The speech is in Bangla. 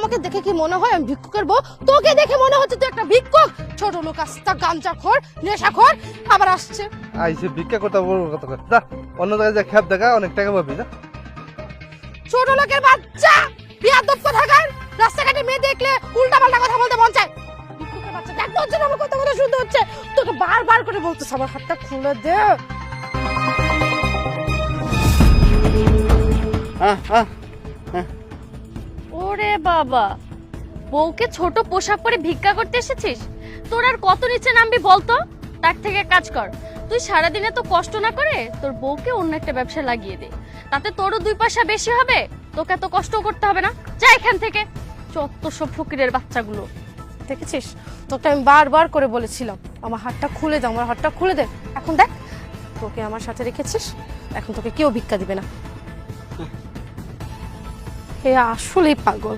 আমাকে দেখে কি মনে হয় আমি ভিক্ষুকের বউ? তোকে দেখে মনে হচ্ছে তুই একটা ভিক্ষুক, ছোট লোক, আস্তা গাঞ্জাখোর, নেশাখোর। আবার আসছে আইসে ভিক্ষা করতে বলবো কত করে, যা অন্য জায়গায় যা খ্যাপ দেখা, অনেক টাকা পাবি। যা ছোট লোকের বাচ্চা, বিয়াদব কোথাকার। রাস্তাঘাটে মেয়ে দেখলে উল্টা পাল্টা কথা বলতে মন চায়। ভিক্ষুকের বাচ্চা, দেখ হচ্ছে না আমার কথা শুনতে হচ্ছে। তোকে বারবার করে বলতেছ আমার হাতটা খুলে দে। ওরে বাবা, বউকে ছোট পোশাক পরে ভিক্ষা করতে এসেছিস? তোর আর কত নিচে নামবি বলতো? তার থেকে কাজ কর, তুই সারাদিনে তো কষ্ট না করে তোর বউকে অন্য একটা ব্যবসা লাগিয়ে দে, তাতে তোরও 2 পয়সা বেশি হবে, তোকে এত কষ্ট করতে হবে না। যা এখান থেকে, চত্ব সব ফকিরের বাচ্চাগুলো। দেখেছিস, তোকে আমি বারবার করে বলেছিলাম আমার হাতটা খুলে দে, আমার হাতটা খুলে দে। এখন দেখ, তোকে আমার সাথে রেখেছিস, এখন তোকে কেউ ভিক্ষা দিবে না। হে আসলেই পাগল।